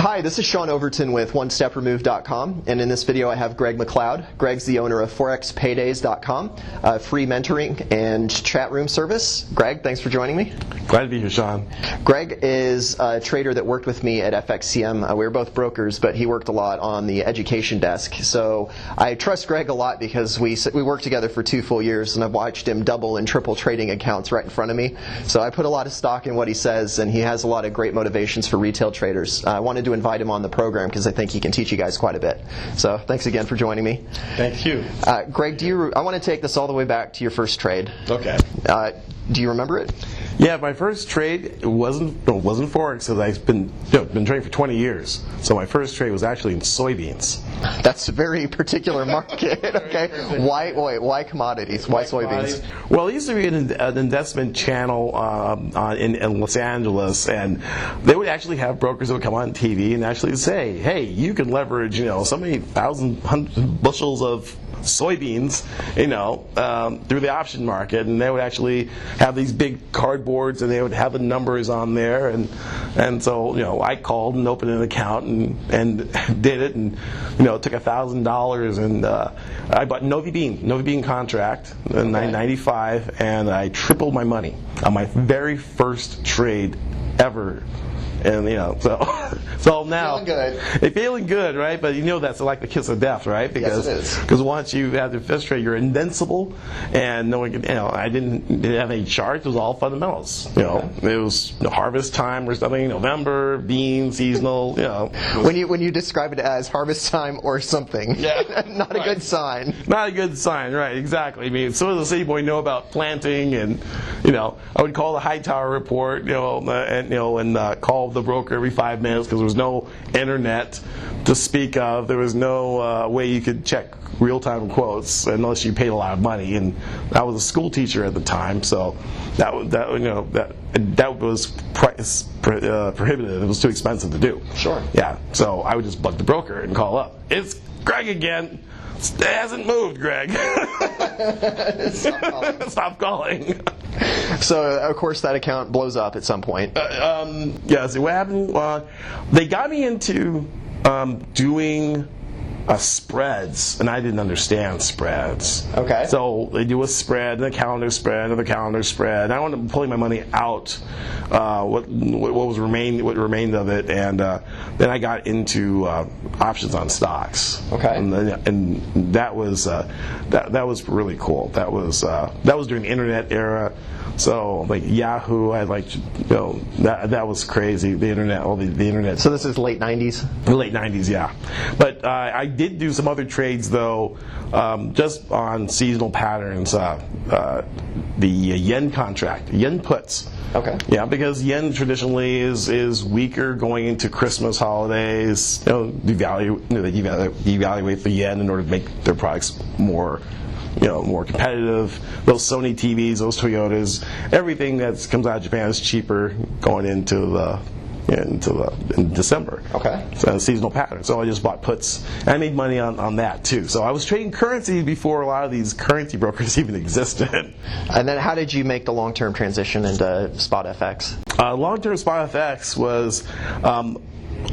Hi, this is Sean Overton with OneStepRemoved.com, and in this video I have Greg McLeod. Greg's the owner of ForexPaydays.com, a free mentoring and chat room service. Greg, thanks for joining me. Glad to be here, Sean. Greg is a trader that worked with me at FXCM. We were both brokers, but he worked a lot on the education desk. So I trust Greg a lot because we worked together for 2 full years, and I've watched him double and triple trading accounts right in front of me. So I put a lot of stock in what he says, and he has a lot of great motivations for retail traders. I wanted to invite him on the program because I think he can teach you guys quite a bit. So thanks again for joining me. Thank you. Greg, I want to take this all the way back to your first trade. Okay. Do you remember it? Yeah, my first trade wasn't Forex, because I've been trading for 20 years. So my first trade was actually in soybeans. That's a very particular market. Okay. Why commodities? Why soybeans? Well, it used to be an investment channel in Los Angeles, and they would actually have brokers that would come on TV and actually say, "Hey, you can leverage, so many hundred bushels of soybeans, through the option market," and they would actually have these big cardboards, and they would have the numbers on there, and so I called and opened an account and did it, and it took $1,000, and I bought Novi Bean contract in 1995, and I tripled my money on my very first trade ever. And so now feeling good, right? But that's like the kiss of death, right? Because yes, it is. Because once you have the first trade, you're invincible, and no one can. I didn't have any charts. It was all fundamentals. It was harvest time or something. November, beans, seasonal. When you describe it as harvest time or something, not a good sign. Not a good sign, right? Exactly. I mean, so does the city boy know about planting, and I would call the Hightower report, and call the broker every 5 minutes because there was no internet to speak of. There was no way you could check real-time quotes unless you paid a lot of money. And I was a school teacher at the time, so that was prohibitive. It was too expensive to do. Sure. Yeah. So I would just bug the broker and call up. "It's Greg again. It hasn't moved, Greg." Stop calling. So, of course, that account blows up at some point. So what happened? They got me into doing spreads, and I didn't understand spreads. Okay. So they do a spread, and a calendar spread, and a calendar spread. And I wanted to pulling my money out, what remained of it, and then I got into options on stocks. Okay. And that was really cool. That was during the internet era. So like Yahoo, I that was crazy. The internet, the internet. So this is late 90s? Late 90s, yeah. But I did do some other trades though, just on seasonal patterns. The yen contract, yen puts. Okay. Yeah, because yen traditionally is weaker going into Christmas holidays. They devaluate the yen in order to make their products more competitive. Those Sony TVs, those Toyotas, everything that comes out of Japan is cheaper going into in December. Okay. So seasonal pattern. So I just bought puts. And I made money on that too. So I was trading currency before a lot of these currency brokers even existed. And then how did you make the long-term transition into Spot FX? Long-term Spot FX was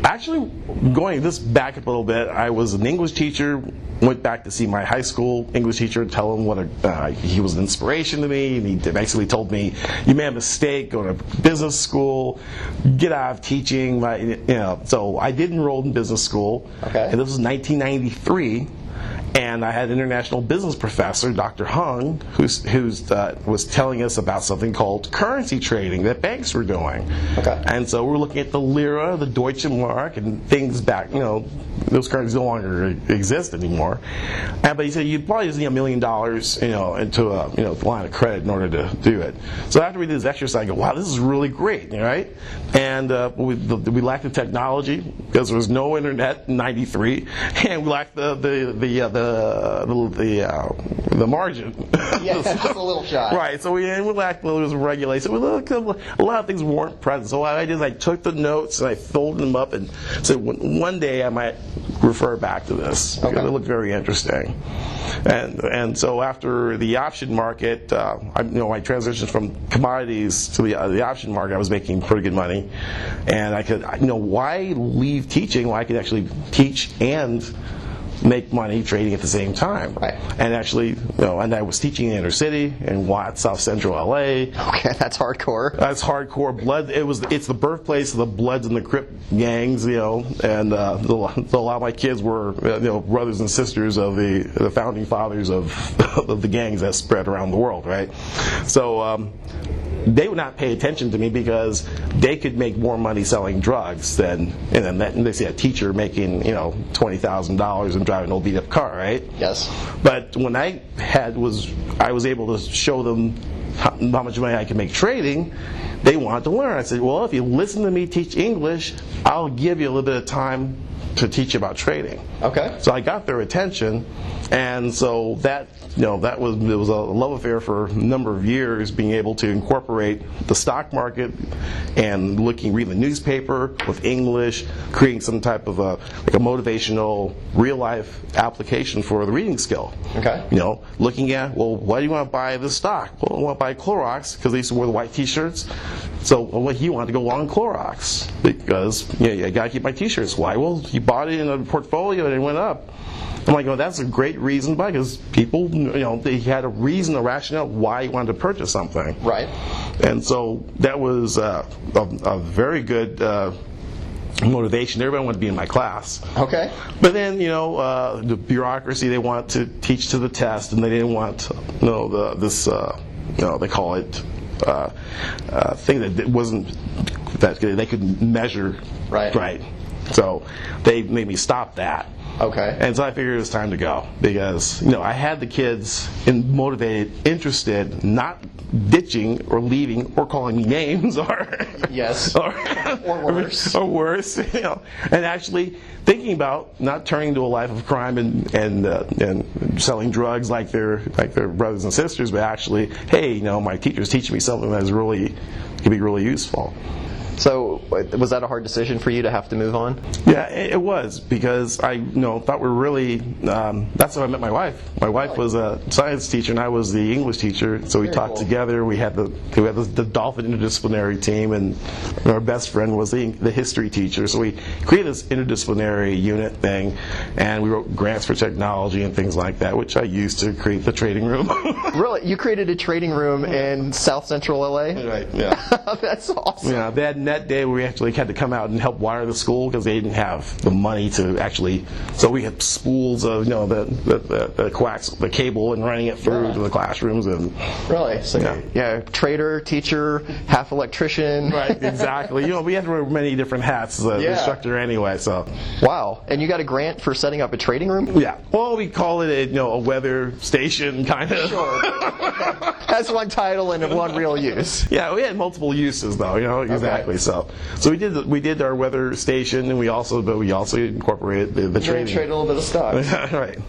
actually going this back a little bit. I was an English teacher. Went back to see my high school English teacher, tell him what he was an inspiration to me, and he basically told me, "You made a mistake, go to business school, get out of teaching." So I did enroll in business school, okay. And this was 1993. And I had an international business professor, Dr. Hung, who was telling us about something called currency trading that banks were doing. Okay. And so we're looking at the lira, the Deutsche Mark, and things back. Those currencies no longer exist anymore. But he said you'd probably just need $1 million, into a line of credit in order to do it. So after we did this exercise, I go, wow, this is really great, right? And we lacked the technology because there was no internet in '93, and we lacked the the margin. Yeah, just a little shy. Right. So we lacked those regulations. A lot of things weren't present. So what I did is I took the notes and I folded them up and said one day I might refer back to this because it looked very interesting. And so after the option market, I transitioned from commodities to the option market. I was making pretty good money, and I could, why leave teaching when I could actually teach and make money trading at the same time. Right. And actually, and I was teaching in the inner city in Watts, South Central LA. Okay, that's hardcore. That's hardcore. Blood. It's the birthplace of the Bloods and the Crip gangs, and a lot of my kids were, brothers and sisters of the founding fathers of of the gangs that spread around the world, right? So. They would not pay attention to me because they could make more money selling drugs than they see a teacher making $20,000 and driving an old beat up car, right? Yes. But when I was able to show them how much money I could make trading, they wanted to learn. I said, well, if you listen to me teach English, I'll give you a little bit of time to teach about trading. Okay. So I got their attention, and so that was a love affair for a number of years, being able to incorporate the stock market and reading the newspaper with English, creating some type of a motivational, real life application for the reading skill. Okay. Looking at, well, why do you want to buy this stock? Well, I want to buy Clorox because they used to wear the white T-shirts. So he wanted to go long Clorox because I got to keep my T-shirts. Why? Well, he bought it in a portfolio and it went up. I'm like, that's a great reason to buy, because people, they had a reason, a rationale why you wanted to purchase something. Right. And so that was a very good motivation. Everybody wanted to be in my class. Okay. But then, the bureaucracy, they want to teach to the test, and they didn't want, they call it thing that wasn't that they could measure. Right. Right. So they made me stop that. Okay. And so I figured it was time to go because, I had the kids motivated, interested, not ditching or leaving or calling me names or yes or worse or worse, and actually thinking about not turning to a life of crime and selling drugs like their brothers and sisters, but actually, hey, my teacher's teaching me something that can be really useful. So was that a hard decision for you to have to move on? Yeah, it was, because I thought we were really, that's how I met my wife. My wife was a science teacher and I was the English teacher, so we taught together. We had the Dolphin interdisciplinary team, and our best friend was the history teacher. So we created this interdisciplinary unit thing, and we wrote grants for technology and things like that, which I used to create the trading room. Really? You created a trading room in South Central LA? Right, yeah. That's awesome. Yeah, they had that day we actually had to come out and help wire the school because they didn't have the money to actually. So we had spools of the coax, the cable, and running it through to the classrooms. And really, so trader, teacher, half electrician. Right, exactly. We had to wear many different hats as an instructor anyway. So wow, and you got a grant for setting up a trading room? Yeah. Well, we call it a weather station kind of. Sure. That's one title and one real use. Yeah, we had multiple uses though. Exactly. Okay. So we did our weather station, and we also incorporated the trading. Trade a little bit of stock. right.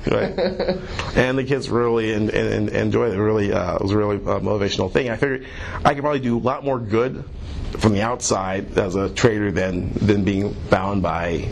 And the kids really enjoyed it. Really, it was a really motivational thing. I figured I could probably do a lot more good from the outside as a trader than being bound by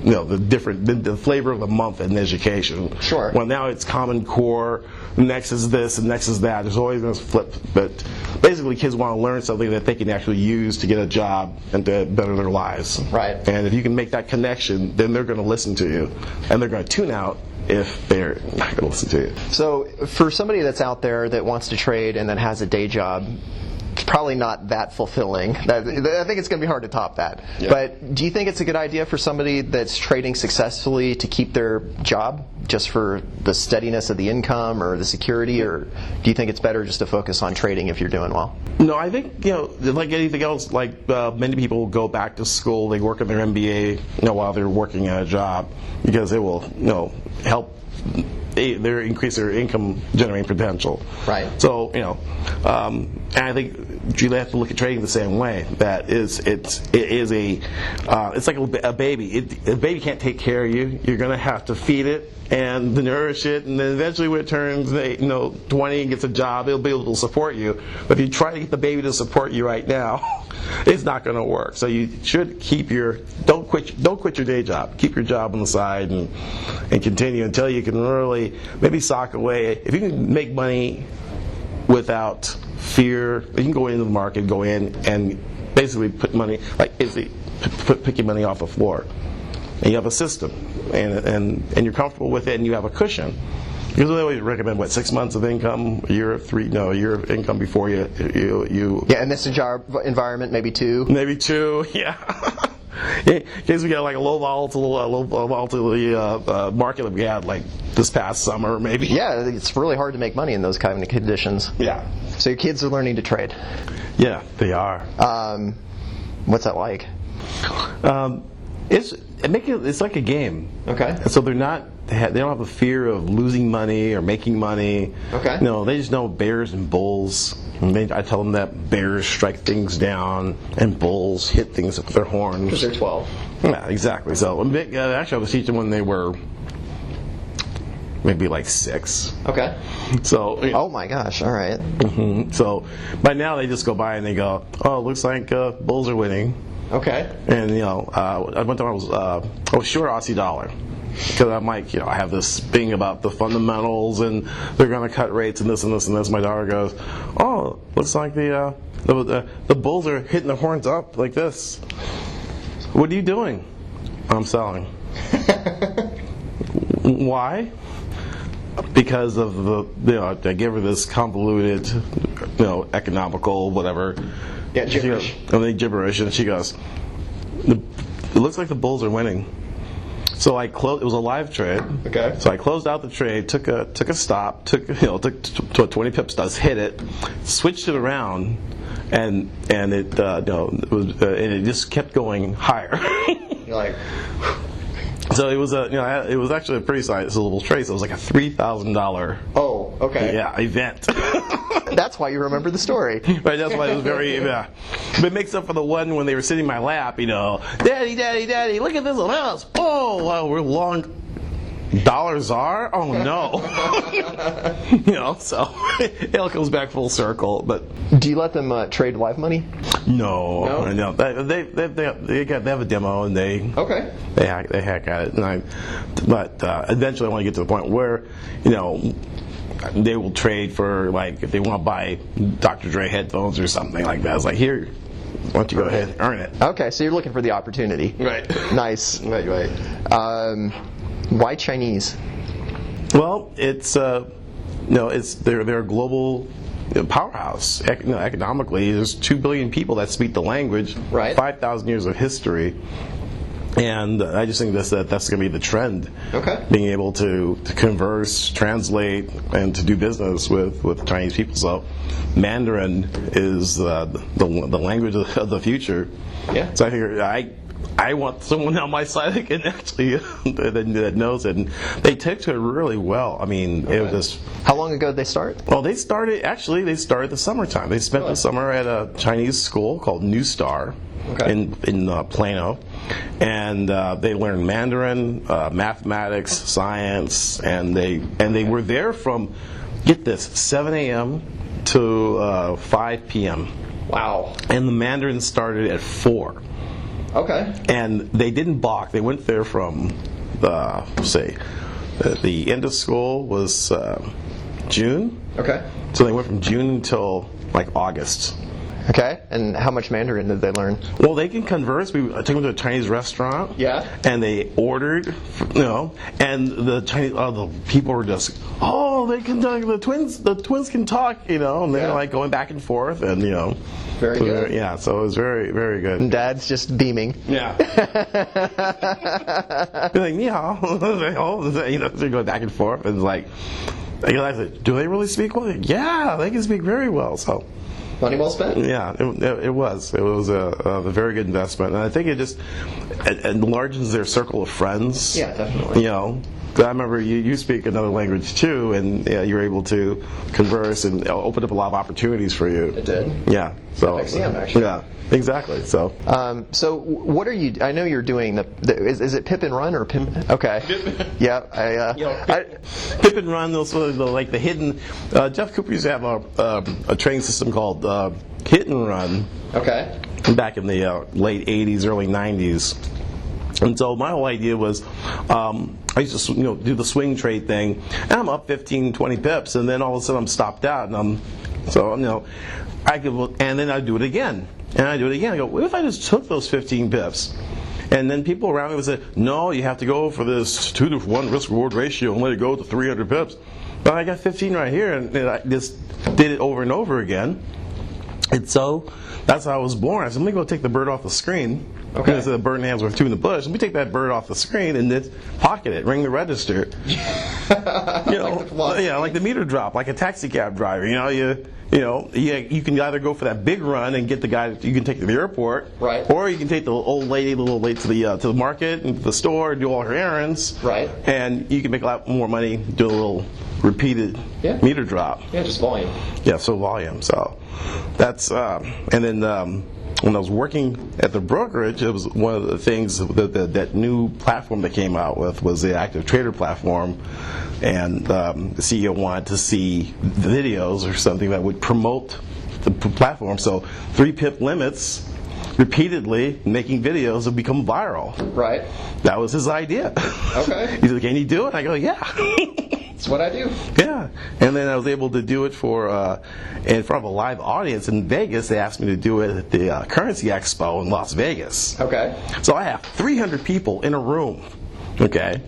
the flavor of the month in education. Sure. Well, now it's Common Core, next is this, and next is that. There's always this flip. But basically, kids want to learn something that they can actually use to get a job and to better their lives. Right. And if you can make that connection, then they're going to listen to you, and they're going to tune out if they're not going to listen to you. So for somebody that's out there that wants to trade and then has a day job, it's probably not that fulfilling. I think it's going to be hard to top that. Yeah. But do you think it's a good idea for somebody that's trading successfully to keep their job just for the steadiness of the income or the security, or do you think it's better just to focus on trading if you're doing well? No, I think, like anything else, many people go back to school, they work on their MBA while they're working at a job, because it will help they increase their income generating potential. Right. So and I think you have to look at trading the same way. That is, it's like a baby. A baby can't take care of you. You're going to have to feed it and nourish it, and then eventually when it turns 20 and gets a job, it'll be able to support you. But if you try to get the baby to support you right now, it's not going to work. So you should don't quit your day job. Keep your job on the side and continue until you can really maybe sock away. If you can make money without fear, you can go into the market, go in and basically put money, pick your money off the floor. And you have a system, and you're comfortable with it, and you have a cushion. Usually, they always recommend 6 months of income, a year of income before you. Yeah, in this job environment, maybe 2. Maybe 2, yeah. In case we got like a low volatility market that we had like this past summer, maybe. Yeah, it's really hard to make money in those kind of conditions. Yeah. So your kids are learning to trade. Yeah, they are. What's that like? It's like a game. Okay. So they don't have a fear of losing money or making money. Okay. No, they just know bears and bulls. And I tell them that bears strike things down and bulls hit things with their horns. Because they're 12. Yeah, exactly. So actually, I was teaching when they were maybe like 6. Okay. So. Oh my gosh! All right. Mm-hmm. So by now they just go by and they go, "Oh, it looks like bulls are winning." Okay. And one time I was short Aussie dollar because I'm like, I have this thing about the fundamentals and they're going to cut rates and this and this and this. My daughter goes, "Oh, looks like the bulls are hitting the horns up like this. What are you doing?" "I'm selling." "Why?" "Because of I give her this convoluted, economical whatever." Yeah, gibberish. Gibberish, and she goes, "It looks like the bulls are winning." So I closed. It was a live trade. Okay. So I closed out the trade, took a stop, took 20 pip stops, hit it, switched it around, and it just kept going higher. You're like. So it was it was actually a pretty sizable trade. So it was like a $3,000. Oh, okay. Yeah, event. That's why you remember the story. Right, that's why it was very, But it makes up for the one when they were sitting in my lap, "Daddy, Daddy, Daddy, look at this house. Oh, wow, we're long. Dollars are? Oh, no." So it all comes back full circle. But do you let them trade live money? No. They have a demo and they hack at it. But eventually I want to get to the point where, they will trade for, like, if they want to buy Dr. Dre headphones or something like that. It's like, here, why don't you go ahead and earn it? Okay, so you're looking for the opportunity. Right. Nice. Right. Why Chinese? Well, it's they're a global powerhouse. Economically, there's 2 billion people that speak the language. Right. 5,000 years of history. And I just think that's going to be the trend. Okay. Being able to converse, translate, and to do business with Chinese people. So Mandarin is the language of the future. Yeah. So I figure I want someone on my side that can actually that knows it. And they took to it really well. I mean, It was just. How long ago did they start? Well, they started the summertime. They spent the summer at a Chinese school called New Star. Okay. In Plano, and they learned Mandarin, mathematics, science, and they were there from, get this, 7 a.m. to 5 p.m. Wow. And the Mandarin started at 4. Okay. And they didn't balk. They went there from the end of school was June. Okay. So they went from June until like August. Okay, and how much Mandarin did they learn? Well, they can converse. I took them to a Chinese restaurant. Yeah. And they ordered, and the Chinese, the people were just, they can talk. The twins can talk, and they're like going back and forth, and Very good. Yeah, so it was very, very good. And Dad's just beaming. Yeah. They're like, "Ni hao," they're going back and forth, and it's like, I said, "Do they really speak well?" Yeah, they can speak very well. So. Money well spent. Yeah, it was. It was a very good investment, and I think it enlarges their circle of friends. Yeah, definitely. You know, I remember you speak another language too, and you're able to converse and open up a lot of opportunities for you. It did. Yeah. So FXCM, actually. Yeah. Exactly. So. So what are you? I know you're doing is it Pip and Run or Pip? Okay. Yeah. Pip and Run. Those are like the hidden. Jeff Cooper used to have a training system called Hit and Run. Okay. Back in the late '80s, early '90s. And so my whole idea was, I used to do the swing trade thing, and I'm up 15, 20 pips, and then all of a sudden I'm stopped out, and and then I'd do it again, and I do it again. I go, what if I just took those 15 pips? And then people around me would say, no, you have to go for this 2-to-1 risk-reward ratio and let it go to 300 pips. But I got 15 right here, and I just did it over and over again. And so that's how I was born. I said, let me go take the bird off the screen. Okay. Instead of bird in the hands with two in the bush, let me take that bird off the screen and just pocket it, ring the register. Like the meter drop, like a taxi cab driver. You can either go for that big run and get the guy that you can take to the airport, right? Or you can take the old lady a little late to the market and to the store and do all her errands, right? And you can make a lot more money doing a little repeated meter drop. Yeah, just volume. Yeah, so volume. So that's and then. When I was working at the brokerage, it was one of the things that new platform that came out with was the Active Trader platform, and the CEO wanted to see videos or something that would promote the platform. So 3 pip limits, repeatedly making videos would become viral. Right. That was his idea. Okay. He's like, can you do it? I go, yeah. That's what I do. Yeah, and then I was able to do it in front of a live audience in Vegas. They asked me to do it at the Currency Expo in Las Vegas. Okay. So I have 300 people in a room. Okay.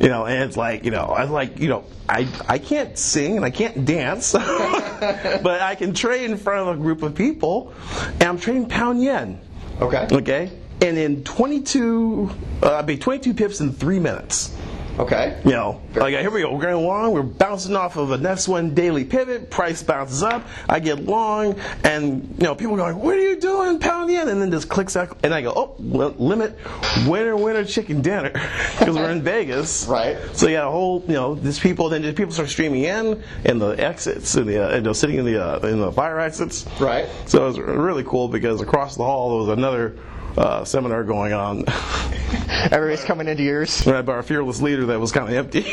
And it's like, I can't sing and I can't dance, but I can trade in front of a group of people, and I'm trading pound yen. Okay. Okay. And in 22 pips in 3 minutes. Okay. Here we go. We're going along. We're bouncing off of a next one daily pivot. Price bounces up. I get long, and people are going, "What are you doing, pound yen?" And then just clicks out, and I go, "Oh, limit, winner, chicken dinner," because we're in Vegas. Right. So a whole, these people. Then people start streaming in the exits, and sitting in the fire exits. Right. So it was really cool because across the hall there was another seminar going on. Everybody's coming into yours. Right, by our fearless leader that was kind of empty.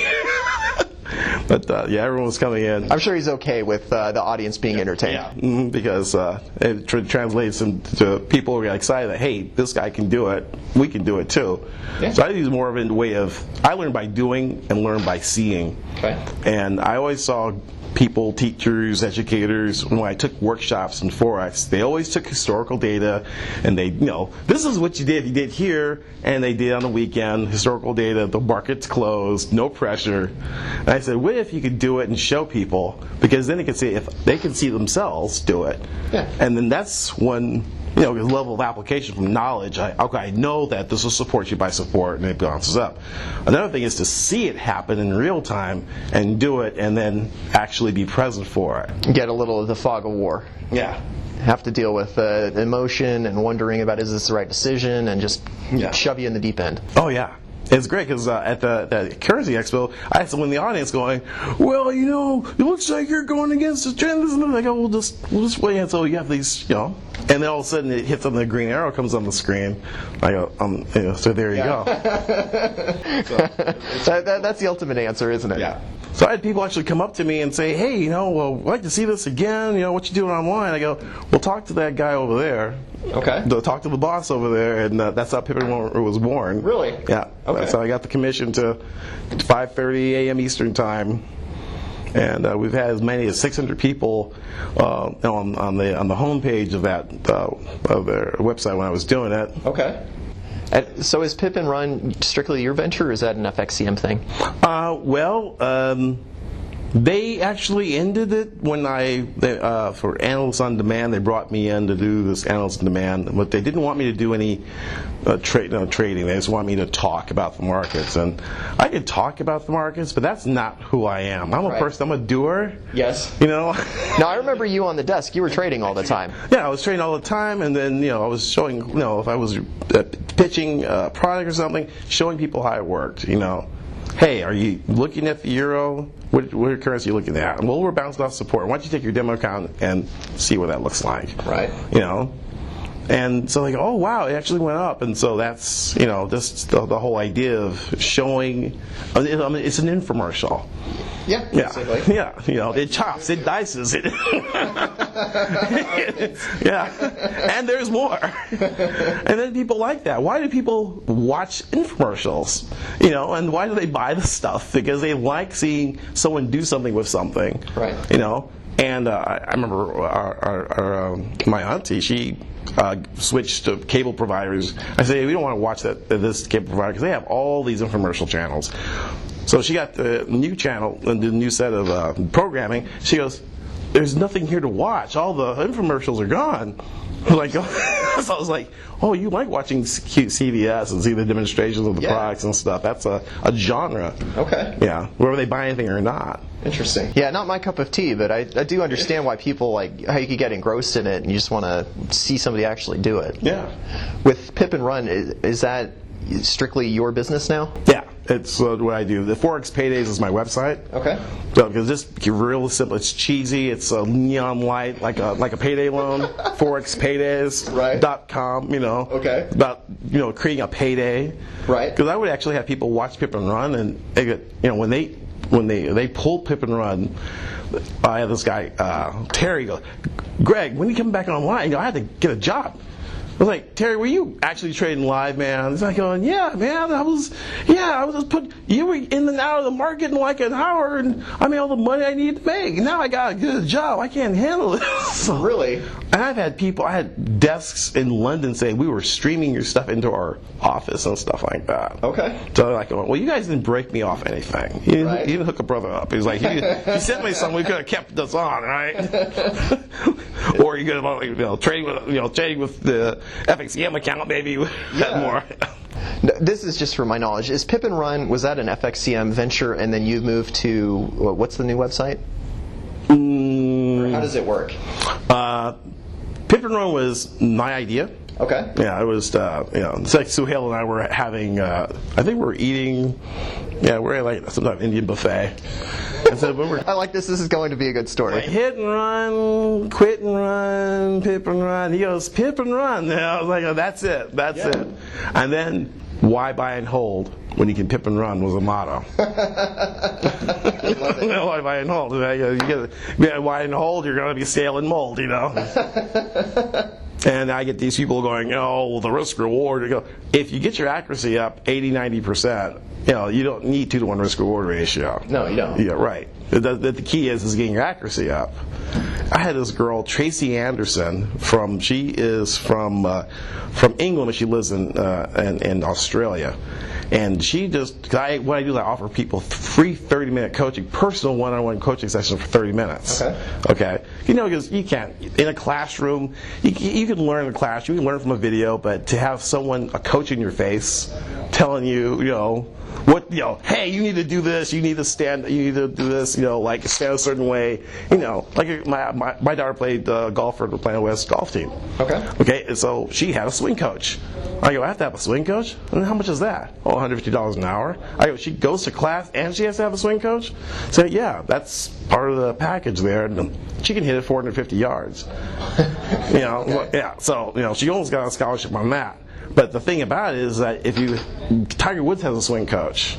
But everyone was coming in. I'm sure he's okay with the audience being entertained. Yeah, because it translates into people who are excited that, hey, this guy can do it. We can do it too. Yeah. So I use more of it in the way of, I learn by doing and learn by seeing. Okay. And I always saw people, teachers, educators, when I took workshops in Forex, they always took historical data and they, this is what you did here, and they did on the weekend, historical data, the market's closed, no pressure. And I said, what if you could do it and show people? Because then they can see, if they can see themselves do it. Yeah. And then that's when, the level of application from knowledge, I know that this will support you by support, and it bounces up. Another thing is to see it happen in real time and do it, and then actually be present for it. Get a little of the fog of war. Yeah. Have to deal with emotion and wondering about, is this the right decision, and just shove you in the deep end. Oh, yeah. It's great because at the Currency Expo, I had someone in the audience going, well, it looks like you're going against the trend. I go, we'll just wait until you have these, and then all of a sudden it hits on the green arrow comes on the screen. I go, so there you go. That's the ultimate answer, isn't it? Yeah. So I had people actually come up to me and say, hey, well, I'd like to see this again. What you doing online? I go, well, talk to that guy over there. Okay. Talk to the boss over there, and that's how Pip and Run was born. Really? Yeah. Okay. So I got the commission to 5:30 a.m. Eastern time, and we've had as many as 600 people on the homepage of that of their website when I was doing it. Okay. So is Pip and Run strictly your venture, or is that an FXCM thing? They actually ended it when for Analysts on Demand, they brought me in to do this Analysts on Demand, but they didn't want me to do any trading. They just want me to talk about the markets. And I could talk about the markets, but that's not who I am. I'm a person, I'm a doer. Yes. Now I remember you on the desk. You were trading all the time. Yeah, I was trading all the time, and then, I was showing, if I was pitching a product or something, showing people how it worked, Hey, are you looking at the euro? What currency are you looking at? Well, we're bouncing off support. Why don't you take your demo account and see what that looks like? Right. And so they go, oh, wow, it actually went up. And so that's, just the whole idea of showing, it's an infomercial. Yeah, basically. Yeah, it chops, it dices, it. Yeah, and there's more. And then people like that. Why do people watch infomercials? And why do they buy the stuff? Because they like seeing someone do something with something. Right. And I remember my auntie, she switched to cable providers. I said, we don't want to watch this cable provider because they have all these infomercial channels. So she got the new channel and the new set of programming. She goes, there's nothing here to watch. All the infomercials are gone. So I was like, oh, you like watching CVS and see the demonstrations of the products and stuff. That's a genre. Okay. Yeah, whether they buy anything or not. Interesting. Yeah, not my cup of tea, but I do understand why people how you could get engrossed in it and you just want to see somebody actually do it. Yeah. With Pip and Run, is that strictly your business now? Yeah, it's what I do. The Forex Paydays is my website. Okay. So, because it's real simple. It's cheesy. It's a neon light, like a payday loan. ForexPaydays.com. Okay. About creating a payday. Right. Because I would actually have people watch Pip and Run, and they get, when they pulled Pip and Run, I had this guy Terry go, Greg, when you come back online? I had to get a job. I was like, Terry, were you actually trading live, man? He's like, going, yeah, man, I was just you were in and out of the market in like an hour, and I made all the money I needed to make. Now I got a good job. I can't handle it. So, really? And I had desks in London saying we were streaming your stuff into our office and stuff like that. Okay. So they're like, well, you guys didn't break me off anything. You didn't hook a brother up. He's like, you sent me something, we could have kept this on, right? Or you could have, trading with the FXCM account, maybe had more. This is just for my knowledge. Is Pip and Run, was that an FXCM venture and then you moved to, what's the new website? Or how does it work? Pip and Run was my idea. Okay. Yeah, it was, it's like Suhail and I were having, I think we were eating, we're at like some type of Indian buffet. And so I like this. This is going to be a good story. Like, hit and run, quit and run, Pip and Run. He goes, Pip and Run. And I was like, oh, that's it. That's it. And then, why buy and hold when you can Pip and Run was a motto. Why buy and hold? You get why and hold, you're going to be stale and mold, And I get these people going, oh, the risk reward. You go, if you get your accuracy up 80-90%, you don't need 2-to-1 risk reward ratio. No, you don't. Yeah, right. The key is getting your accuracy up. I had this girl, Tracy Anderson, she is from England, but she lives in Australia. And she what I do is I offer people free 30-minute coaching, personal one-on-one coaching sessions for 30 minutes. Okay. Because you can't, in a classroom, you can learn in a class, you can learn from a video, but to have a coach in your face telling you, hey, you need to do this, you need to do this, like stand a certain way, like my daughter played golf for the Planet West golf team. Okay, and so she had a swing coach. I go, I have to have a swing coach? And how much is that? Oh, $150 an hour. I go, she goes to class and she has to have a swing coach? So yeah, that's part of the package there. She can hit it 450 yards. Yeah, so she almost got a scholarship on that. But the thing about it is that Tiger Woods has a swing coach.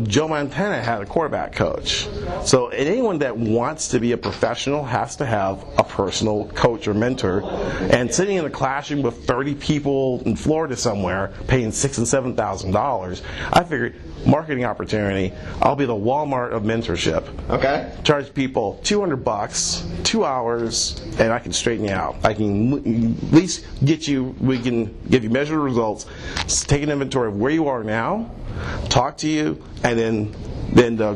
Joe Montana had a quarterback coach. So anyone that wants to be a professional has to have a personal coach or mentor. And sitting in a classroom with 30 people in Florida somewhere paying $6,000 and $7,000, I figured marketing opportunity, I'll be the Walmart of mentorship. Okay. Charge people $200, 2 hours, and I can straighten you out. I can at least we can give you measured results, take an inventory of where you are now, talk to you, then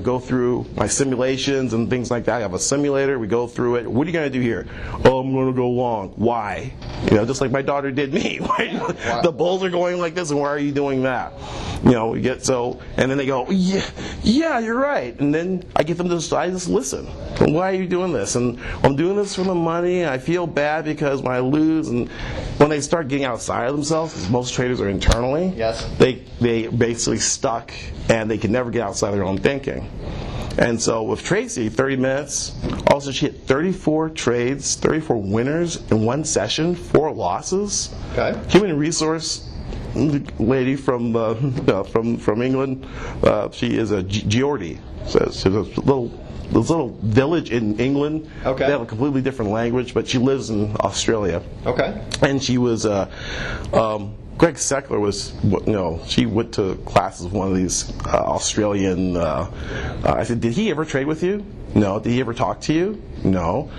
go through my simulations and things like that. I have a simulator. We go through it. What are you going to do here? Oh, I'm going to go long. Why? Just like my daughter did me. Why? The bulls are going like this, and why are you doing that? We get and then they go, yeah, you're right. And then I get them to, I just listen. Why are you doing this? And I'm doing this for the money. I feel bad because when I lose, and when they start getting outside of themselves, because most traders are internally, yes, they basically stuck, and they can never get outside of their own thinking. And so with Tracy, 30 minutes, also she had 34 trades, 34 winners in one session, 4 losses. Okay. Human resource lady from England, she is a Geordie. So she's a little village in England. Okay. They have a completely different language, but she lives in Australia. Okay. And she was Greg Seckler was, she went to classes with one of these Australian. I said, did he ever trade with you? No. Did he ever talk to you? No.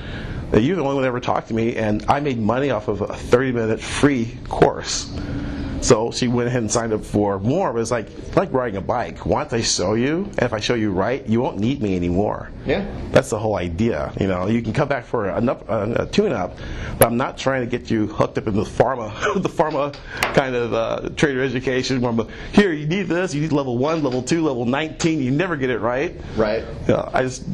You're the only one that ever talked to me, and I made money off of a 30-minute free course. So she went ahead and signed up for more. But it's like riding a bike. Once I show you, and if I show you right, you won't need me anymore. Yeah. That's the whole idea. You can come back for a tune-up, but I'm not trying to get you hooked up in the pharma kind of trader education. Where here, you need this. You need level 1, level 2, level 19. You never get it right. Right. I just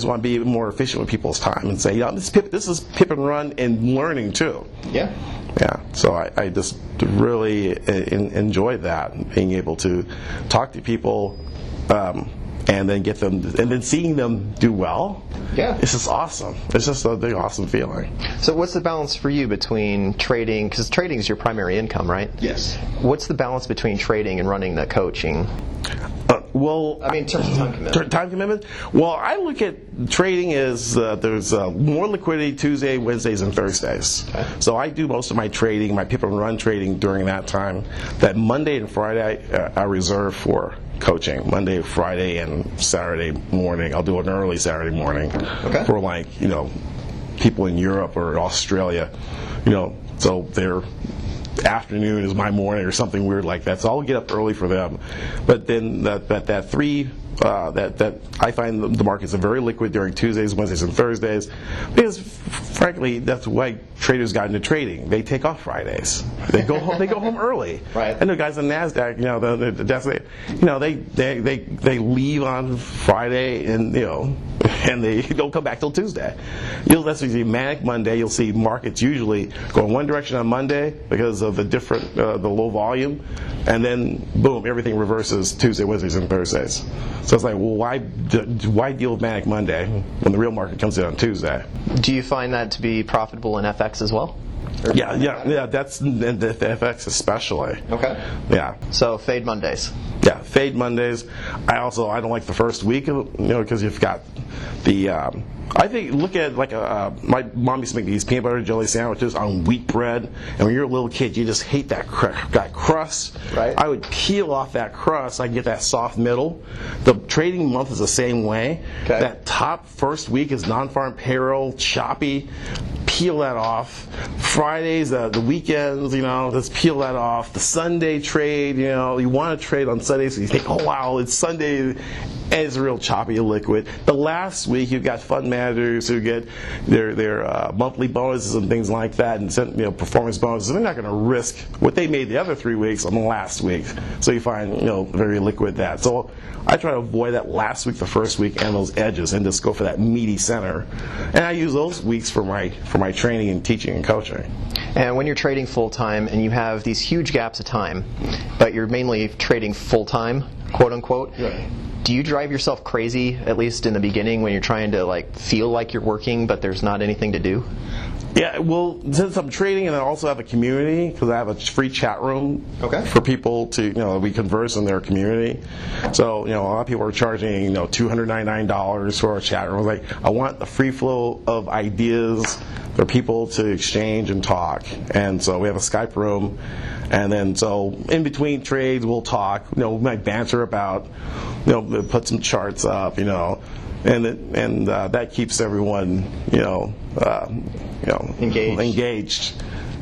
want to be more efficient with people's time and say, this is pip and run and learning too. Yeah. Yeah, so I just really enjoy that, being able to talk to people and then get them, and then seeing them do well. Yeah. It's just awesome. It's just a big, awesome feeling. So what's the balance for you between trading, because trading is your primary income, right? Yes. What's the balance between trading and running the coaching? In terms of time commitment. Time commitment? Well, I look at trading as there's more liquidity Tuesday, Wednesdays, and Thursdays. Okay. So I do most of my trading, my pip and run trading during that time. That Monday and Friday I reserve for coaching. Monday, Friday, and Saturday morning. I'll do an early Saturday morning for people in Europe or Australia. So they're afternoon is my morning or something weird like that. So I'll get up early for them. But then that I find the markets are very liquid during Tuesdays, Wednesdays, and Thursdays, because frankly that's why traders got into trading. They take off Fridays. They go home. They go home early. Right. And the guys on Nasdaq, they leave on Friday and and they don't come back till Tuesday. You'll see manic Monday. You'll see markets usually going one direction on Monday because of the low volume, and then boom, everything reverses Tuesday, Wednesdays, and Thursdays. So it's like, well, why deal with manic Monday when the real market comes in on Tuesday? Do you find that to be profitable in FX as well? Yeah. That's the FX especially. Okay. Yeah. So fade Mondays. Yeah, fade Mondays. I don't like the first week, because you've got the. I think look at my mom used to make these peanut butter and jelly sandwiches on wheat bread, and when you're a little kid, you just hate that crust. Right. I would peel off that crust. I get that soft middle. The trading month is the same way. Okay. That top first week is non-farm payroll, choppy. Peel that off. Fridays, the weekends, just peel that off. The Sunday trade, you want to trade on Sundays, so you think, oh wow, it's Sunday, and it's real choppy liquid. The last week, you've got fund managers who get their monthly bonuses and things like that, and performance bonuses. They're not going to risk what they made the other 3 weeks on the last week. So you find very liquid that. So I try to avoid that last week, the first week, and those edges, and just go for that meaty center. And I use those weeks for my training and teaching and coaching. And when you're trading full time and you have these huge gaps of time, but you're mainly trading full time, quote unquote. Right. Do you drive yourself crazy, at least in the beginning, when you're trying to feel like you're working, but there's not anything to do? Yeah, well, since I'm trading and I also have a community, because I have a free chat room for people to, we converse in their community. So, a lot of people are charging, $299 for our chat room. I want the free flow of ideas for people to exchange and talk. And so we have a Skype room. And then, so in between trades, we'll talk. We might banter about, put some charts up, and that keeps everyone, engaged.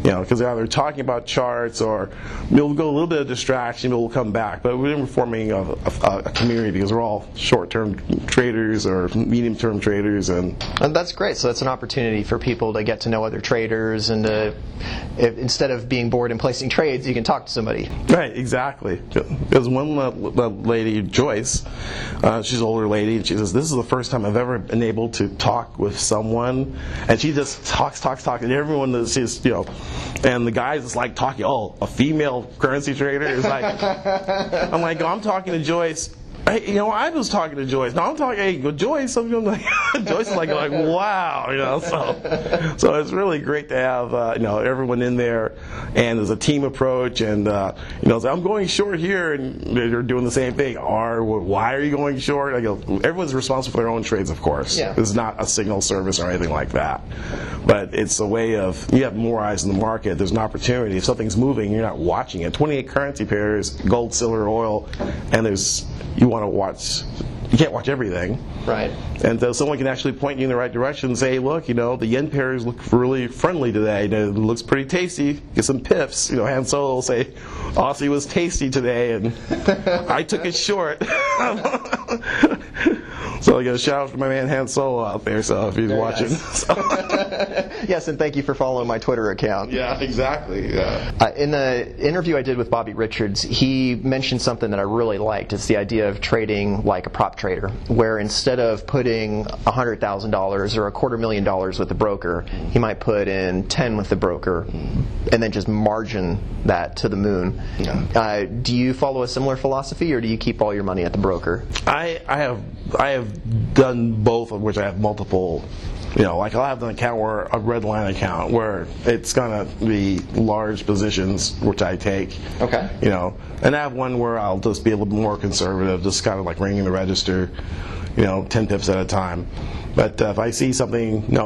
because they're either talking about charts or we'll go a little bit of distraction, but we'll come back. But we're forming a community because we're all short-term traders or medium-term traders, and that's great. So that's an opportunity for people to get to know other traders, and instead of being bored and placing trades, you can talk to somebody. Right, exactly. There's one lady, Joyce, she's an older lady, and she says, this is the first time I've ever been able to talk with someone, and she just talks, and everyone that she's, and the guys just like talking, a female currency trader is like, I'm like, I'm talking to Joyce. Hey, I was talking to Joyce. No, I'm talking. Hey, Joyce. I'm like, Joyce is like wow. So it's really great to have everyone in there, and there's a team approach, and so I'm going short here, and they're doing the same thing. Why are you going short? I go, everyone's responsible for their own trades, of course. Yeah. It's not a signal service or anything like that, but it's a way of you have more eyes in the market. There's an opportunity. If something's moving, you're not watching it. 28 currency pairs, gold, silver, oil, and you want to watch. You can't watch everything. Right. And someone can actually point you in the right direction and say, hey, look, the yen pairs look really friendly today. It looks pretty tasty. Get some pips. Han Solo will say, Aussie was tasty today, and I took it short. So I got a shout out to my man Han Solo out there, so if he's Very watching. Nice. Yes, and thank you for following my Twitter account. Yeah, exactly. Yeah. In the interview I did with Bobby Richards, he mentioned something that I really liked. It's the idea of trading like a prop trader, where instead of putting $100,000 or $250,000 with the broker, he might put in 10 with the broker, and then just margin that to the moon. Yeah. Do you follow a similar philosophy, or do you keep all your money at the broker? I have done both, of which I have multiple. Like I'll have an account a red line account where it's gonna be large positions, which I take. Okay. And I have one where I'll just be a little more conservative, just kind of like ringing the register, 10 pips at a time. But if I see something,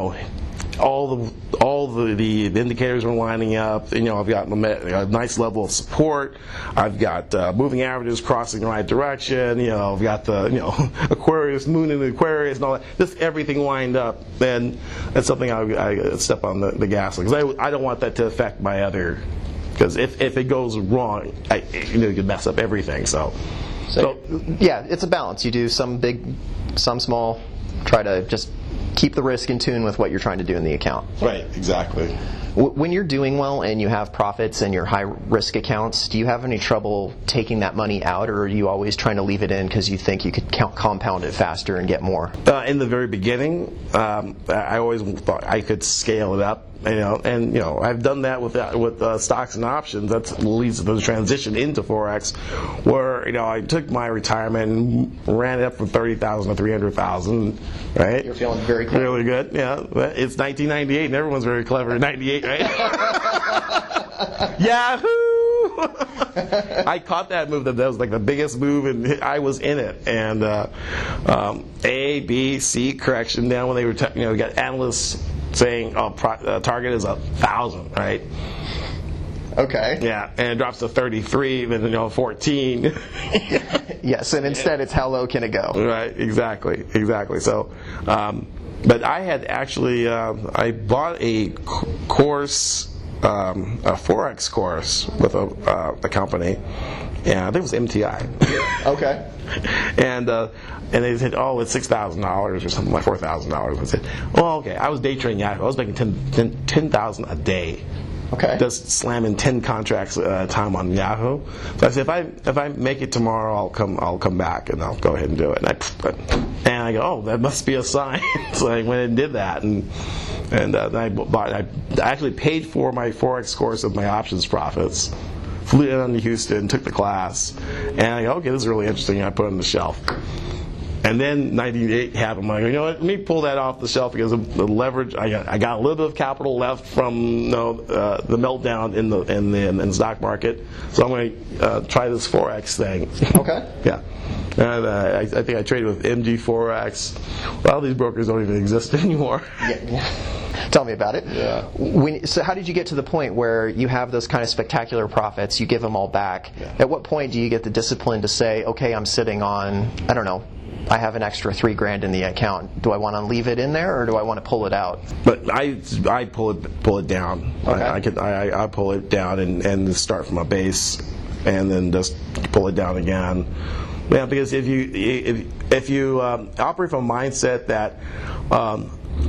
all the indicators are lining up. I've got a nice level of support. I've got moving averages crossing the right direction. I've got the Aquarius, moon in the Aquarius, and all that. Just everything lined up. Then that's something I step on the gas because I don't want that to affect my other. Because if it goes wrong, you could mess up everything. So yeah, it's a balance. You do some big, some small. Try to just keep the risk in tune with what you're trying to do in the account. Right, exactly. When you're doing well and you have profits in your high-risk accounts, do you have any trouble taking that money out, or are you always trying to leave it in because you think you could compound it faster and get more? In the very beginning, I always thought I could scale it up. I've done that with stocks and options. That leads to the transition into Forex, where I took my retirement and ran it up from 30,000 to 300,000. Right? You're feeling very clever. Really good. Yeah. It's 1998, and everyone's very clever in '98, right? Yahoo! I caught that move. That was like the biggest move, and I was in it. And A, B, C correction down when they were, we got analysts saying, target is 1,000, right? Okay. Yeah, and it drops to 33, then 14. Yes, and instead it's how low can it go? Right, exactly. So, but I had actually, I bought a course, a Forex course with a company, and I think it was MTI. Okay. And they said, it's $6,000 or something like $4,000. I said, okay. I was day trading Yahoo. I was making $10,000 a day. Okay. Just slamming 10 contracts at a time on Yahoo. So I said, if I make it tomorrow, I'll come back and I'll go ahead and do it. And I go, that must be a sign. So I went and did that, and then I actually paid for my Forex course with my options profits. Flew down to Houston, took the class, and I go, okay, this is really interesting. I put it on the shelf. And then 98 happened. I'm like, let me pull that off the shelf because of the leverage. I got a little bit of capital left from the meltdown in the stock market. So I'm going to try this Forex thing. Okay. Yeah. And I think I traded with MG Forex. Well, these brokers don't even exist anymore. Yeah. Tell me about it. Yeah. So how did you get to the point where you have those kind of spectacular profits, you give them all back? Yeah. At what point do you get the discipline to say, okay, I'm sitting on, I don't know, I have an extra $3,000 in the account. Do I want to leave it in there, or do I want to pull it out? But I pull it down. Okay. I pull it down and start from a base, and then just pull it down again. Yeah, because if you operate from a mindset that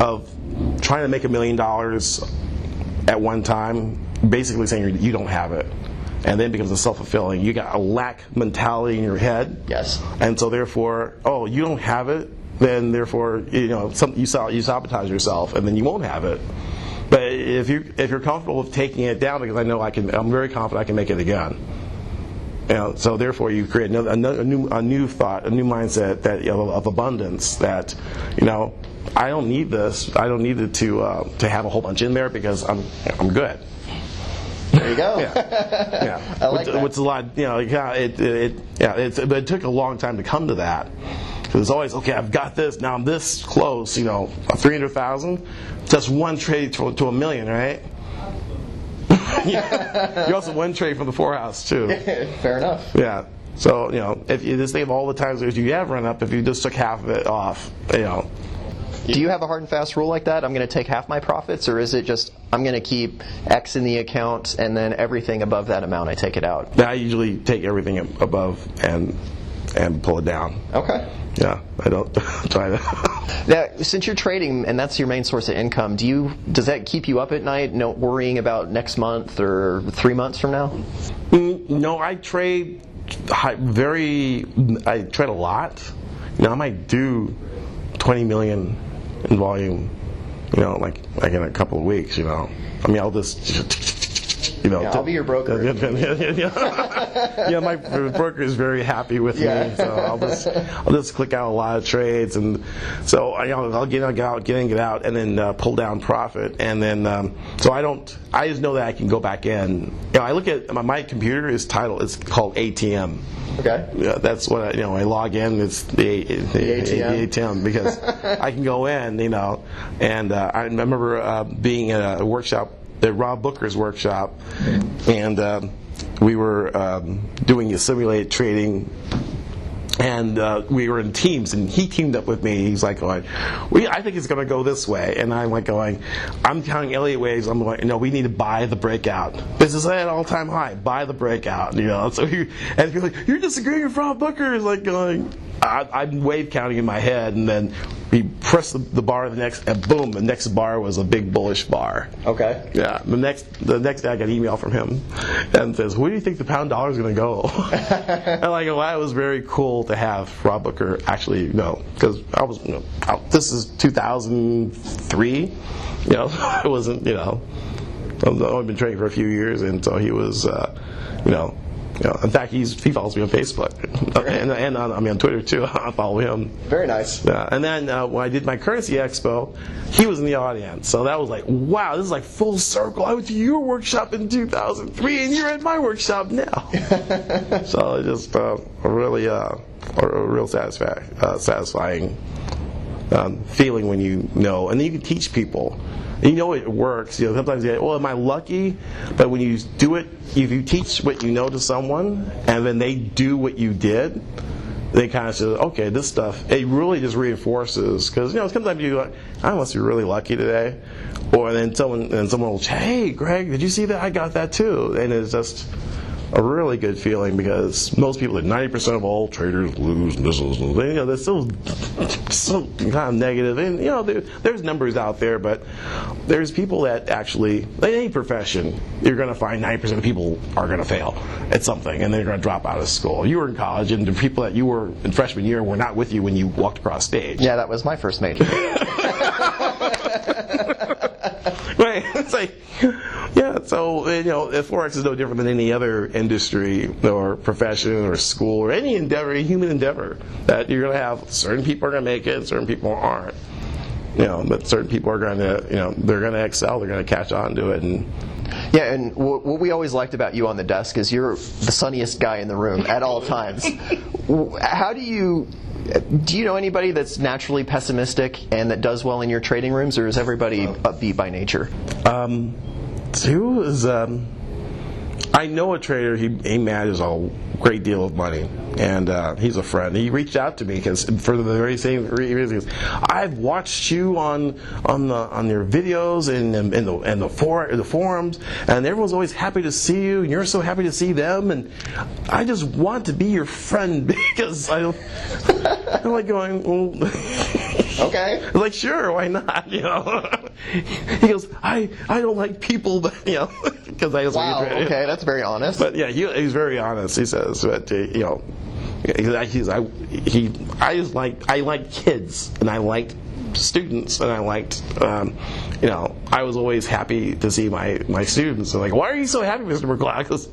of trying to make $1 million at one time, basically saying you don't have it, and then it becomes a self-fulfilling. You got a lack mentality in your head. Yes. And so therefore, you don't have it, then therefore you sabotage yourself, and then you won't have it. But if you're comfortable with taking it down, because I know I'm very confident I can make it again. So therefore, you create a new thought, a new mindset of abundance. That I don't need this. I don't need it to have a whole bunch in there because I'm good. There you go. Yeah. I like that. Which is a lot. It took a long time to come to that. It's always I've got this now. I'm this close. 300,000. Just one trade to $1 million, right? You also one trade from the forehouse too. Fair enough. Yeah. So if you just think of all the times that you have run up, if you just took half of it off, Do you have a hard and fast rule like that? I'm going to take half my profits, or is it just I'm going to keep X in the account and then everything above that amount I take it out? I usually take everything above and pull it down. Okay. Yeah, I don't try to. Now, since you're trading and that's your main source of income, does that keep you up at night, worrying about next month or 3 months from now? No, I trade I trade a lot. I might do 20 million in volume, like in a couple of weeks. I'll just. I'll be your broker. Yeah, my broker is very happy with me, so I'll just click out a lot of trades, and so I'll get out, and then pull down profit, and then I just know that I can go back in. I look at my computer is called ATM. Okay. Yeah, that's what I log in. It's the ATM because I can go in, and I remember being at a workshop. At Rob Booker's workshop, and we were doing a simulated trading, and we were in teams, and he teamed up with me. He's like going, I think it's going to go this way, and I'm like going, I'm counting Elliott waves. I'm like, we need to buy the breakout. This is at all-time high. Buy the breakout. So and he's like, you're disagreeing with Rob Booker. He's like going, I'm wave counting in my head, and then we press the bar the next, and boom, the next bar was a big bullish bar. Okay. Yeah. The next day I got an email from him, and says, "Where do you think the pound dollar is going to go?" And like, it was very cool to have Rob Booker actually because I was, this is 2003. It wasn't, I've only been trading for a few years, and so he was, in fact, he follows me on Facebook, and on Twitter too. I follow him. Very nice. And then when I did my currency expo, he was in the audience. So that was like, wow, this is like full circle. I went to your workshop in 2003, and you're at my workshop now. So it's just a real satisfying feeling when and then you can teach people. It works. Sometimes you say, well, am I lucky? But when you do it, if you teach what you know to someone, and then they do what you did, they kind of say, okay, this stuff, it really just reinforces. Because, sometimes you like, I must be really lucky today. Or then someone will say, hey, Greg, did you see that? I got that too. And it's just a really good feeling, because most people, 90% of all traders lose. They're still so kind of negative. And there's numbers out there, but there's people that actually, in any profession, you're going to find 90% of people are going to fail at something, and they're going to drop out of school. You were in college, and the people that you were in freshman year were not with you when you walked across stage. Yeah, that was my first major. Right. It's like, yeah, so, Forex is no different than any other industry or profession or school or any endeavor, human endeavor, that you're going to have certain people are going to make it and certain people aren't. But certain people are going to, they're going to excel, they're going to catch on to it. Yeah, and what we always liked about you on the desk is you're the sunniest guy in the room at all times. How do you know anybody that's naturally pessimistic and that does well in your trading rooms, or is everybody upbeat by nature? Sue is, I know a trader. He manages a great deal of money, and he's a friend. He reached out to me because for the very same reasons. I've watched you on your videos and the forums, and everyone's always happy to see you, and you're so happy to see them, and I just want to be your friend because I'm like going, well, Okay. I'm like, sure, why not? You know. He goes, I don't like people, but you know, because I was Wow. like, Okay, that's very honest. but yeah, he's very honest. He says, but you know, I like kids, and I liked students, and I liked, you know, I was always happy to see my students. They're like, why are you so happy, Mr. McLeod? Because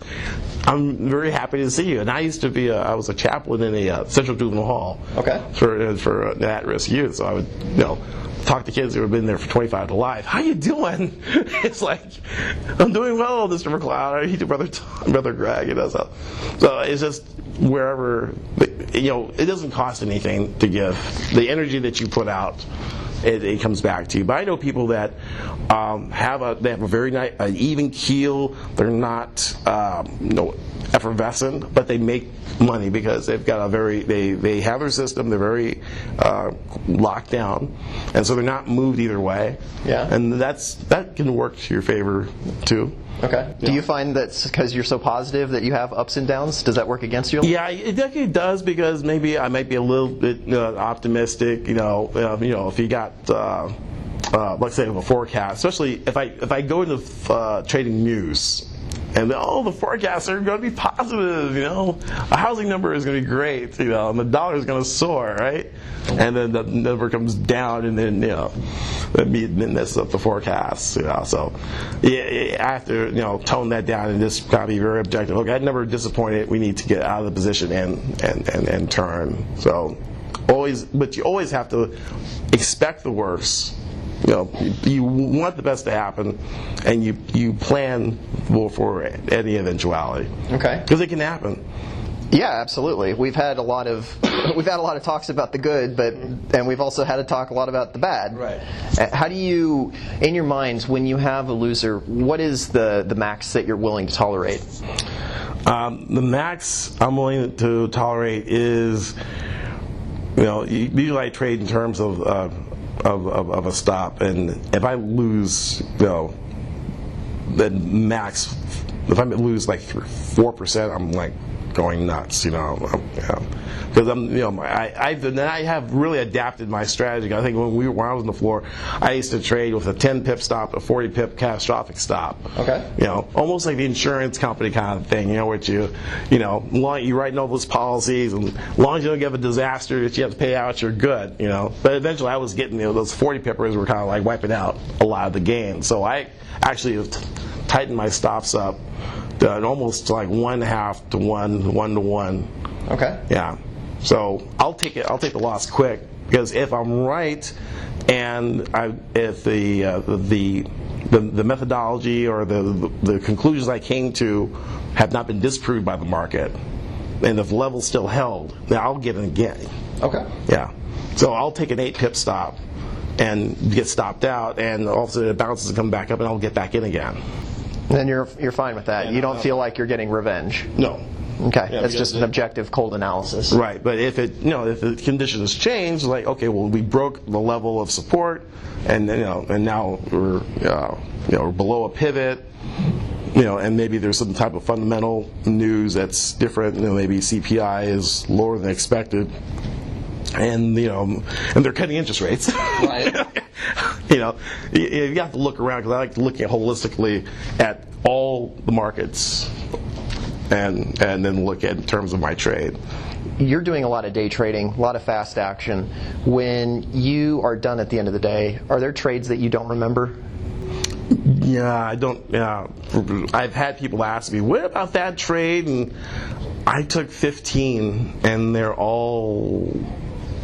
I'm very happy to see you. And I was a chaplain in a Central Juvenile Hall. Okay. For at-risk youth, so I would, you know, talk to kids who have been there for 25 to life. How you doing? It's like, I'm doing well, Mr. McLeod. You do, Brother Greg. You know, so it's just wherever, you know, it doesn't cost anything to give. The energy that you put out, it comes back to you. But I know people that have a very nice, an even keel. They're not, effervescent, but they make money because they've got they have their system. They're very locked down, and so they're not moved either way. Yeah. And that can work to your favor too. Okay. Do you find that because you're so positive that you have ups and downs? Does that work against you? Yeah, it definitely does, because maybe I might be a little bit optimistic. You know, if you got let's say a forecast, especially if I go into trading news. And the forecasts are going to be positive, you know. A housing number is going to be great, you know, and the dollar is going to soar, right? And then the number comes down, and then, you know, that messes up the forecasts, you know. So, yeah, I have to, you know, tone that down and just kind of be very objective. Okay, that number disappointed. We need to get out of the position and turn. So, but you always have to expect the worst. You know, you want the best to happen, and you plan for any eventuality. Okay. Because it can happen. Yeah, absolutely. We've had a lot of talks about the good, and we've also had to talk a lot about the bad. Right. How do you, in your minds, when you have a loser, what is the max that you're willing to tolerate? The max I'm willing to tolerate is, you know, usually I trade in terms of a stop, and if I lose, you know, then max, if I lose like 4%, I'm like going nuts, you know, because I have really adapted my strategy. I think when I was on the floor, I used to trade with a 10 pip stop, a 40 pip catastrophic stop. Okay. You know, almost like the insurance company kind of thing. You know, which you write all those policies, and as long as you don't get a disaster that you have to pay out, you're good. You know, but eventually I was getting, you know, those 40 pippers were kind of like wiping out a lot of the gains. So I actually have tightened my stops up to almost like 1.5 to 1 to 1. Okay. Yeah. So I'll take the loss quick, because if I'm right, and if the methodology or the conclusions I came to have not been disproved by the market, and if the level's still held, then I'll get in again. Okay. Yeah. So I'll take an 8 pip stop and get stopped out, and all of a sudden it bounces and comes back up, and I'll get back in again. Then you're fine with that. You don't feel like you're getting revenge. No. Okay, Yeah, that's just an objective, cold analysis. Right, but if the conditions change, like, okay, well, we broke the level of support, and now we're we're below a pivot, and maybe there's some type of fundamental news that's different. Maybe CPI is lower than expected, and and they're cutting interest rates. Right. You have to look around, because I like looking holistically at all the markets. And then look at in terms of my trade. You're doing a lot of day trading, a lot of fast action. When you are done at the end of the day, are there trades that you don't remember? Yeah, I don't. Yeah, I've had people ask me, "What about that trade?" And I took 15, and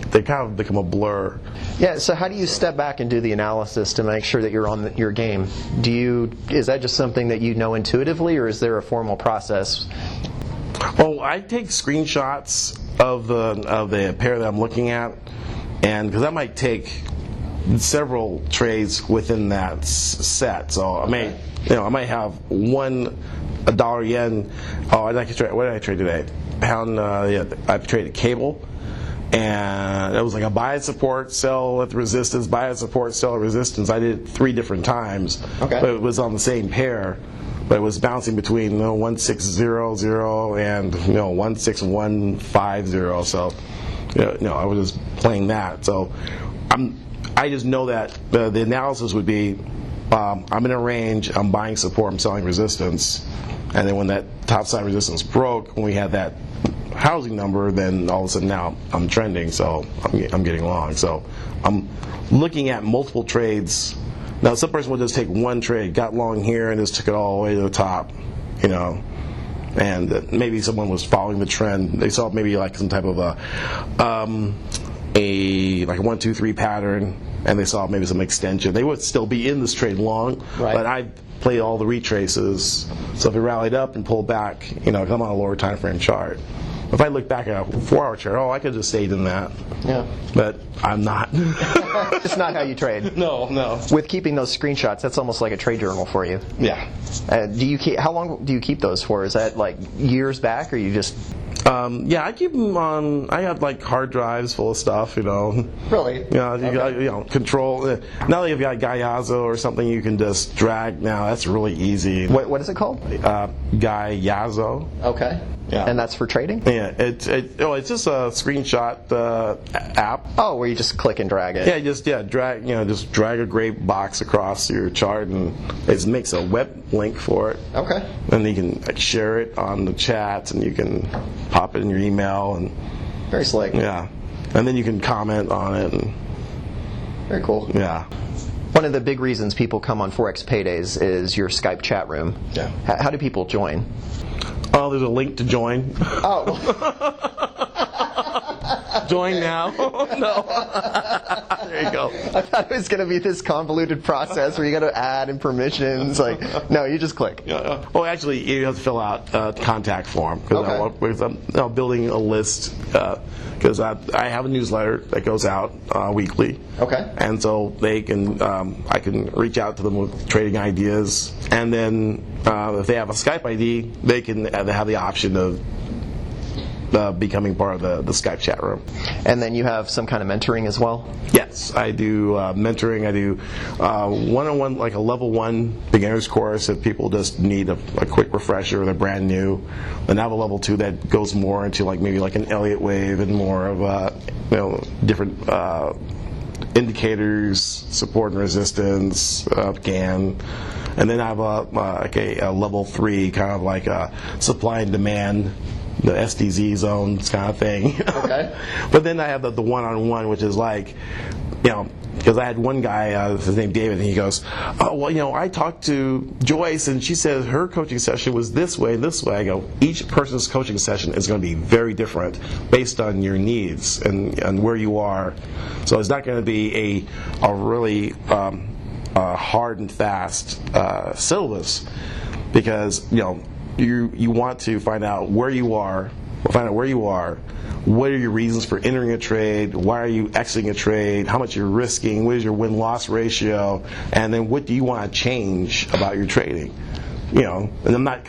they kind of become a blur. Yeah, so how do you step back and do the analysis to make sure that you're on your game? Is that just something that you know intuitively, or is there a formal process? Well, I take screenshots of the pair that I'm looking at, and because that might take several trades within that set. So I might have $1 yen. Oh, what did I trade today? I traded cable. And it was like a buy at support, sell at resistance, buy at support, sell at resistance. I did it 3 different times. Okay. But it was on the same pair. But it was bouncing between 1600 and 16150. So I was just playing that. So I just know that the analysis would be I'm in a range, I'm buying support, I'm selling resistance. And then when that top side resistance broke, when we had that housing number, then all of a sudden now I'm trending, so I'm getting long. So I'm looking at multiple trades. Now some person would just take one trade, got long here, and just took it all the way to the top, and maybe someone was following the trend. They saw maybe like some type of a 1, 2, 3 pattern, and they saw maybe some extension. They would still be in this trade long, right. But I played all the retraces. So if it rallied up and pulled back, come on a lower time frame chart. If I look back at a 4-hour chart, I could have just stayed in that. Yeah. But I'm not. It's not how you trade. No. With keeping those screenshots, that's almost like a trade journal for you. Yeah. How long do you keep those for? Is that like years back, or you just? I keep them on. I have like hard drives full of stuff, Really? You got, control. Now that you've got Gaiazo or something, you can just drag. Now that's really easy. What is it called? Gaiazo. Okay. Yeah. And that's for trading? Yeah, it's just a screenshot app. Oh, where you just click and drag it. Yeah, just drag a gray box across your chart, and it makes a web link for it. Okay. And you can share it on the chats, and you can pop it in your email, and very slick. Yeah, and then you can comment on it. And, very cool. Yeah. One of the big reasons people come on Forex Paydays is your Skype chat room. Yeah. How do people join? Oh, there's a link to join. Oh. Join now. No. There you go. I thought it was going to be this convoluted process where you got to add in permissions. No, you just click. Yeah. Oh, actually, you have to fill out a contact form because I'm building a list because I have a newsletter that goes out weekly. Okay. And so they can I can reach out to them with trading ideas, and then if they have a Skype ID, they have the option of becoming part of the Skype chat room. And then you have some kind of mentoring as well? Yes, I do mentoring. I do one-on-one, like a level 1 beginner's course if people just need a quick refresher or they're brand new. Then I have a level 2 that goes more into maybe an Elliott wave and more of different indicators, support and resistance, GAN. And then I have a level 3, kind of like a supply and demand, the SDZ zones kind of thing. Okay. But then I have the one-on-one, which is because I had one guy, his name David, and he goes, oh, well, I talked to Joyce, and she said her coaching session was this way. I go, each person's coaching session is going to be very different based on your needs and where you are. So it's not going to be a really hard and fast syllabus, because you want to find out where you are. What are your reasons for entering a trade? Why are you exiting a trade? How much you're risking? What is your win-loss ratio? And then what do you want to change about your trading? And I'm not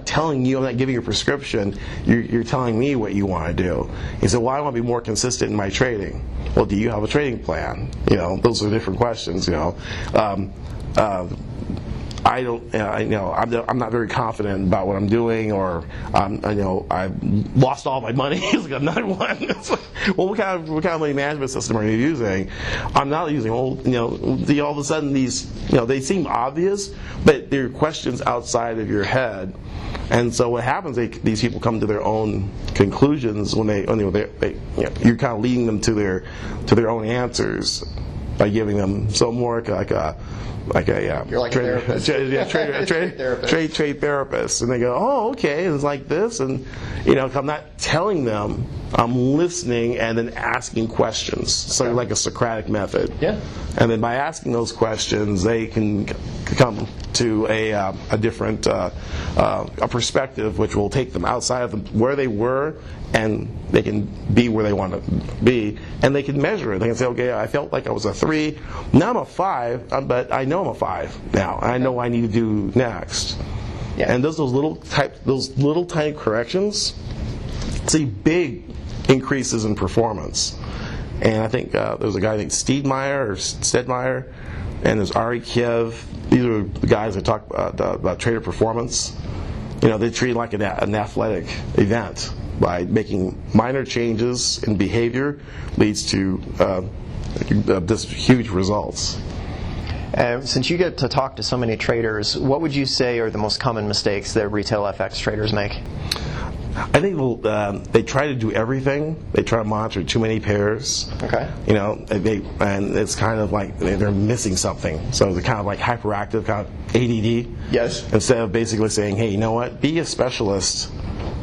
telling you, I'm not giving you a prescription. You're telling me what you want to do. He said, well, I want to be more consistent in my trading. Well, do you have a trading plan? Those are different questions. I don't, I'm not very confident about what I'm doing, or I've lost all my money. It's like another one. Well, what kind of money management system are you using? I'm not using. All of a sudden these, they seem obvious, but they're questions outside of your head. And so what happens? These people come to their own conclusions when you're kind of leading them to their own answers by giving them more like a like a You're like a therapist. trade therapist, and they go, oh, okay, it's like this, and I'm not telling them, I'm listening and then asking questions, so like a Socratic method. Yeah. And then by asking those questions, they can come to a different a perspective, which will take them outside of where they were, and they can be where they want to be, and they can measure it. They can say, okay, I felt like I was a 3, now I'm a 5, but I know I'm a 5 now. I know what I need to do next. Yeah. And those little tiny corrections see big increases in performance. And I think there's a guy named Stedmeyer, and there's Ari Kiev. These are the guys that talk about trader performance. They treat it like an athletic event. By making minor changes in behavior leads to this huge results. Since you get to talk to so many traders, what would you say are the most common mistakes that retail FX traders make? I think they try to do everything. They try to monitor too many pairs. Okay. And it's kind of like they're missing something. So they're kind of like hyperactive, kind of ADD. Yes. Instead of basically saying, hey, you know what? Be a specialist.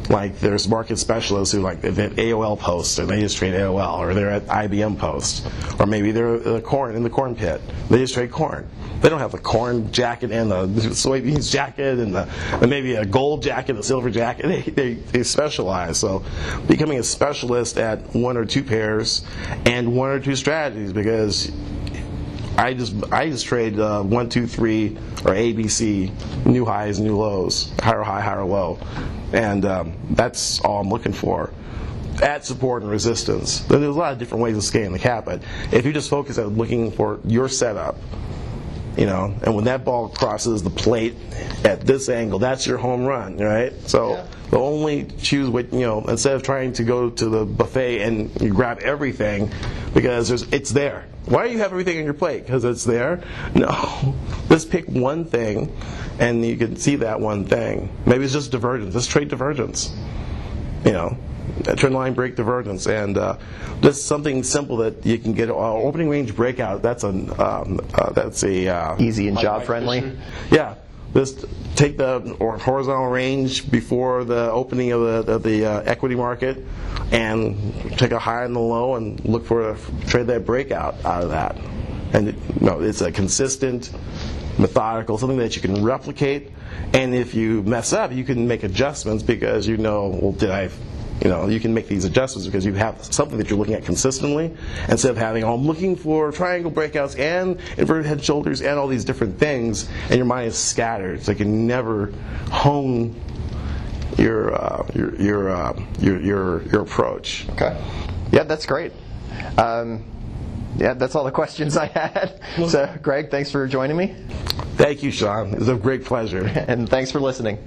Like there's market specialists who like they're at AOL Post and they just trade AOL, or they're at IBM Post, or maybe they're in the corn pit. They just trade corn. They don't have the corn jacket and the soybeans jacket and maybe a gold jacket, a silver jacket. They specialize. So becoming a specialist at 1 or 2 pairs and 1 or 2 strategies, because I just trade 1, 2, 3 or ABC, new highs, new lows, higher high, higher low, and that's all I'm looking for. At support and resistance. There's a lot of different ways of scaling the cap, but if you just focus on looking for your setup, and when that ball crosses the plate at this angle, that's your home run, right? So they'll only choose what, instead of trying to go to the buffet and you grab everything because it's there. Why do you have everything on your plate? Because it's there? No. Just pick one thing and you can see that one thing. Maybe it's just divergence. Just trade divergence. Trend line break divergence, and just something simple that you can get. Opening range breakout. That's a easy and job friendly. Yeah, just take the horizontal range before the opening of the equity market, and take a high and the low, and look for trade that breakout out of that. And it's a consistent, methodical, something that you can replicate. And if you mess up, you can make adjustments because you can make these adjustments because you have something that you're looking at consistently, instead of having, I'm looking for triangle breakouts and inverted head shoulders and all these different things, and your mind is scattered, so you can never hone your approach. Okay. Yeah, that's great. That's all the questions I had. So, Greg, thanks for joining me. Thank you, Sean. It was a great pleasure. And thanks for listening.